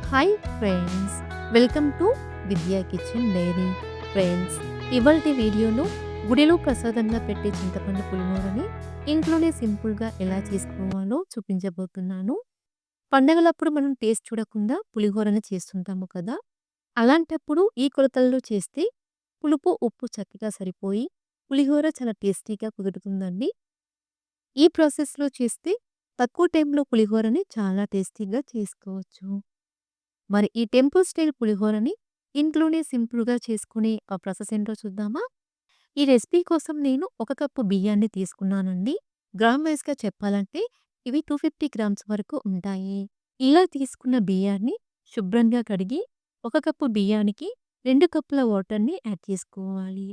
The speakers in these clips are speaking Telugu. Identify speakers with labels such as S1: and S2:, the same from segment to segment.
S1: హాయ్ ఫ్రెండ్స్, వెల్కమ్ టు విద్యా కిచెన్ డైరీ. ఫ్రెండ్స్, ఇవాల్టి వీడియోలో గుడిలో ప్రసాదంగా పెట్టే చింతపండు పులిహోరని ఇంట్లోనే సింపుల్గా ఎలా చేసుకోవాలో చూపించబోతున్నాను. పండగలప్పుడు మనం టేస్ట్ చూడకుండా పులిహోరని చేస్తుంటాము కదా. అలాంటప్పుడు ఈ కొలతల్లో చేస్తే పులుపు ఉప్పు చక్కగా సరిపోయి పులిహోర చాలా టేస్టీగా కుదురుతుందండి. ఈ ప్రాసెస్లో చేస్తే తక్కువ టైంలో పులిహోరని చాలా టేస్టీగా చేసుకోవచ్చు. మరి ఈ టెంపుల్ స్టైల్ పులిహోరని ఇంట్లోనే సింపుల్‌గా చేసుకునే ఆ ప్రాసెస్ ఏంటో చూద్దామా? ఈ రెసిపీ కోసం నేను ఒక కప్పు బియ్యాన్ని తీసుకున్నానండి. గ్రామ్ వైస్‌గా చెప్పాలంటే ఇవి 250 గ్రామ్స్ వరకు ఉంటాయి. ఇలా తీసుకున్న బియ్యాన్ని శుభ్రంగా కడిగి ఒక కప్పు బియ్యానికి 2 కప్పుల వాటర్‌ని యాడ్ చేసుకోవాలి.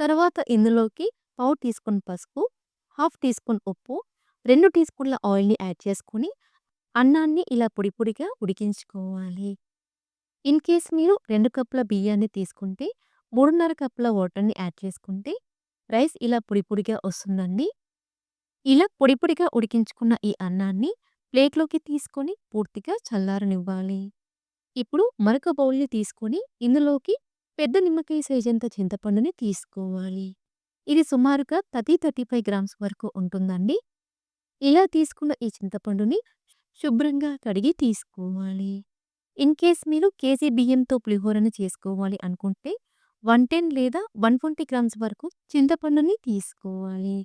S1: తర్వాత ఇందులోకి పావు టీ స్పూన్ పసుపు, హాఫ్ టీ స్పూన్ ఉప్పు, 2 టీ స్పూన్ల ఆయిల్‌ని యాడ్ చేసుకొని అన్నాన్ని ఇలా పొడి పొడిగా ఉడికించుకోవాలి. ఇన్ కేస్ మీరు 2 కప్పుల బియ్యాన్ని తీసుకుంటే 3:30 కప్పుల వాటర్‌ని యాడ్ చేసుకుంటే రైస్ ఇలా పొడి పొడిగా వస్తుందండి. ఇలా పొడి పొడిగా ఉడికించుకున్న ఈ అన్నాన్ని ప్లేట్‌లోకి తీసుకొని పూర్తిగా చల్లారనివ్వాలి. ఇప్పుడు మరొక బౌల్‌ని తీసుకొని ఇందులోకి పెద్ద నిమ్మకాయ సైజంత చింతపండుని తీసుకోవాలి. ఇది సుమారుగా 35 గ్రామ్స్ వరకు ఉంటుందండి. ఇలా తీసుకున్న ఈ చింతపండుని శుభ్రంగా కడిగి తీసుకోవాలి. ఇన్ కేస్ మీరు కేజీ బియ్యంతో పులిహోరని చేసుకోవాలి అనుకుంటే 110 లేదా 120 గ్రామ్స్ వరకు చింతపండుని తీసుకోవాలి.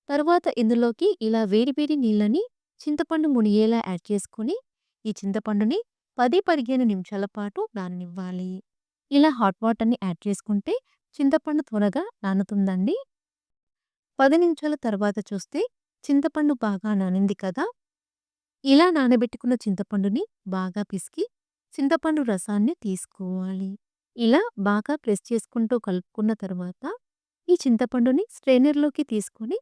S1: తర్వాత ఇందులోకి ఇలా వేడి వేడి నీళ్ళని చింతపండు మునిగేలా యాడ్ చేసుకొని ఈ చింతపండుని 10-15 నిమిషాల పాటు నాననివ్వాలి. ఇలా హాట్ వాటర్‌ని యాడ్ చేసుకుంటే చింతపండు త్వరగా నానుతుందండి. 10 నిమిషాల తర్వాత చూస్తే చింతపండు బాగా నానింది కదా. ఇలా నానబెట్టుకున్న చింతపండుని బాగా పిసికి చింతపండు రసాన్ని తీసుకోవాలి. ఇలా బాగా ప్రెస్ చేసుకుంటూ కలుపుకున్న తర్వాత ఈ చింతపండుని స్ట్రెయినర్‌లోకి తీసుకొని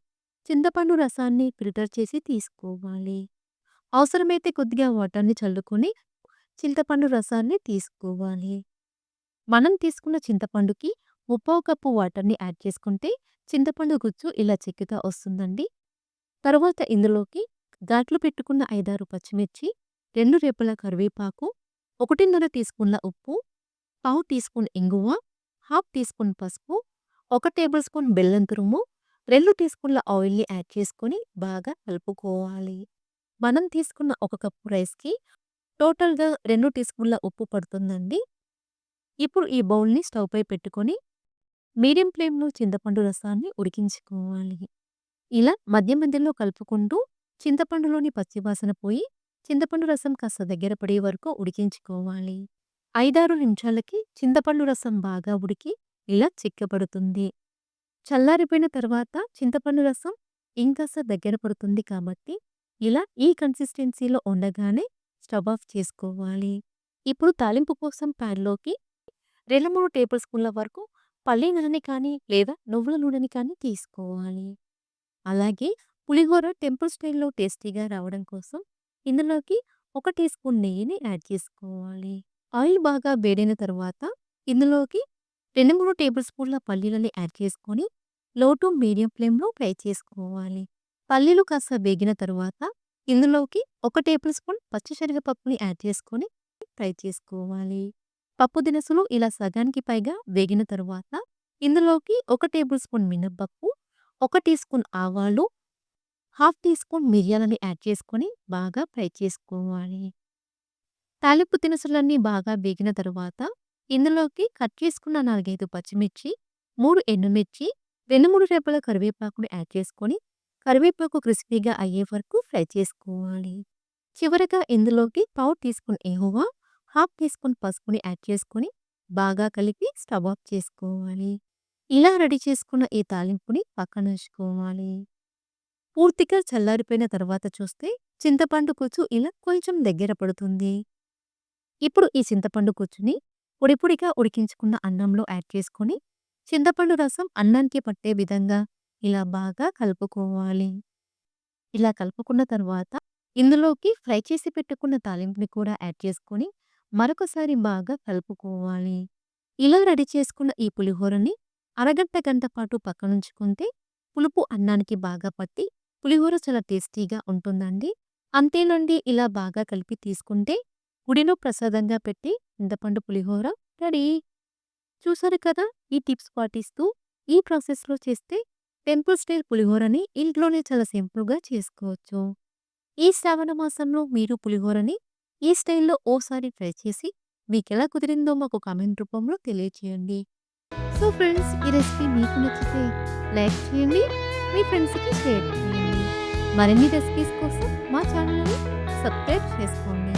S1: చింతపండు రసాన్ని ఫిల్టర్ చేసి తీసుకోవాలి. అవసరమైతే కొద్దిగా వాటర్‌ని చల్లుకొని చింతపండు రసాన్ని తీసుకోవాలి. మనం తీసుకున్న చింతపండుకి ముప్పావు కప్పు వాటర్‌ని యాడ్ చేసుకుంటే చింతపండు గుజ్జు ఇలా చిక్కగా వస్తుందండి. తరువాత ఇందులోకి ఘాట్లు పెట్టుకున్న 5-6 పచ్చిమిర్చి, 2 రెబ్బల కరివేపాకు, 1:30 టీ స్పూన్ల ఉప్పు, పావు టీ స్పూన్ ఇంగువ, హాఫ్ టీ స్పూన్ పసుపు, 1 టేబుల్ స్పూన్ బెల్లం తురుము, 2 టీ స్పూన్ల ఆయిల్‌ని యాడ్ చేసుకొని బాగా కలుపుకోవాలి. మనం తీసుకున్న ఒక కప్పు రైస్‌కి టోటల్‌గా 2 టీ స్పూన్ల ఉప్పు పడుతుందండి. ఇప్పుడు ఈ బౌల్‌ని స్టవ్ పై పెట్టుకొని మీడియం ఫ్లేమ్‌లో చింతపండు రసాన్ని ఉడికించుకోవాలి. ఇలా మధ్య మధ్యలో కలుపుకుంటూ చింతపండులోని పచ్చివాసన పోయి చింతపండు రసం కాస్త దగ్గర పడే వరకు ఉడికించుకోవాలి. 5-6 నిమిషాలకి చింతపండు రసం బాగా ఉడికి ఇలా చిక్కబడుతుంది. చల్లారిపోయిన తర్వాత చింతపండు రసం ఇంకాస్త దగ్గర పడుతుంది కాబట్టి ఇలా ఈ కన్సిస్టెన్సీలో ఉండగానే స్టవ్ ఆఫ్ చేసుకోవాలి. ఇప్పుడు తాలింపు కోసం ప్యాన్‌లోకి 2-3 టేబుల్ స్పూన్ల వరకు పల్లి నూనెని కానీ లేదా నువ్వుల నూనెని కానీ తీసుకోవాలి. అలాగే పులిహోర టెంపుల్ స్టైల్‌లో టేస్టీగా రావడం కోసం ఇందులోకి 1 టీ స్పూన్ నెయ్యిని యాడ్ చేసుకోవాలి. ఆయిల్ బాగా వేడైన తర్వాత ఇందులోకి 2-3 టేబుల్ స్పూన్ల పల్లీలని యాడ్ చేసుకొని లో టు మీడియం ఫ్లేమ్‌లో ఫ్రై చేసుకోవాలి. పల్లీలు కాస్త వేగిన తరువాత ఇందులోకి 1 టేబుల్ స్పూన్ పచ్చిశనగపప్పుని యాడ్ చేసుకొని ఫ్రై చేసుకోవాలి. పప్పు దినుసులు ఇలా సగానికి పైగా వేగిన తరువాత ఇందులోకి 1 టేబుల్ స్పూన్ మినపప్పు, 1 టీ స్పూన్ ఆవాలు, హాఫ్ టీ స్పూన్ మిరియాలని యాడ్ చేసుకొని బాగా ఫ్రై చేసుకోవాలి. తాలింపు దినుసులన్నీ బాగా వేగిన తరువాత ఇందులోకి కట్ చేసుకున్న 4, 5 పచ్చిమిర్చి, 3 ఎండుమిర్చి, 2, 3 రెబ్బల కరివేపాకుని యాడ్ చేసుకొని కరివేపాకు క్రిస్పీగా అయ్యే వరకు ఫ్రై చేసుకోవాలి. చివరగా ఇందులోకి పావు టీ స్పూన్ ఇంగువ, హాఫ్ టీ స్పూన్ పసుపుని యాడ్ చేసుకొని బాగా కలిపి స్టవ్ ఆఫ్ చేసుకోవాలి. ఇలా రెడీ చేసుకున్న ఈ తాలింపుని పక్కనుంచుకోవాలి. పూర్తిగా చల్లారిపోయిన తర్వాత చూస్తే చింతపండు పులుసు ఇలా కొంచెం దగ్గర పడుతుంది. ఇప్పుడు ఈ చింతపండు పులుసుని పొడి పొడిగా ఉడికించుకున్న అన్నంలో యాడ్ చేసుకొని చింతపండు రసం అన్నానికి పట్టే విధంగా ఇలా బాగా కలుపుకోవాలి. ఇలా కలుపుకున్న తర్వాత ఇందులోకి ఫ్రై చేసి పెట్టుకున్న తాలింపుని కూడా యాడ్ చేసుకొని మరొకసారి బాగా కలుపుకోవాలి. ఇలా రెడీ చేసుకున్న ఈ పులిహోరని అరగంట గంట పాటు పక్కనుంచుకుంటే పులుపు అన్నానికి బాగా పట్టి పులిహోర చాలా టేస్టీగా ఉంటుందండి. అంతేనండి, ఇలా బాగా కలిపి తీసుకుంటే గుడిలో ప్రసాదంగా పెట్టి చింతపండు పులిహోర రెడీ. చూసారు కదా! ఈ టిప్స్ పాటిస్తూ ఈ ప్రాసెస్‌లో చేస్తే టెంపుల్ స్టైల్ పులిహోరని ఇంట్లోనే చాలా సింపుల్‌గా చేసుకోవచ్చు. ఈ శ్రావణ మాసంలో మీరు పులిహోరని ఈ స్టైల్‌లో ఓసారి ట్రై చేసి మీకెలా కుదిరిందో మాకు కామెంట్ రూపంలో తెలియచేయండి. సో ఫ్రెండ్స్, ఈ రెసిపీ మీకు నచ్చితే లైక్ చేయండి. మీ ఫ్రెండ్స్‌కి షేర్ చేయండి. మరిన్ని రెసిపీస్ కోసం మా ఛానల్‌ని సబ్స్క్రైబ్ చేసుకోండి.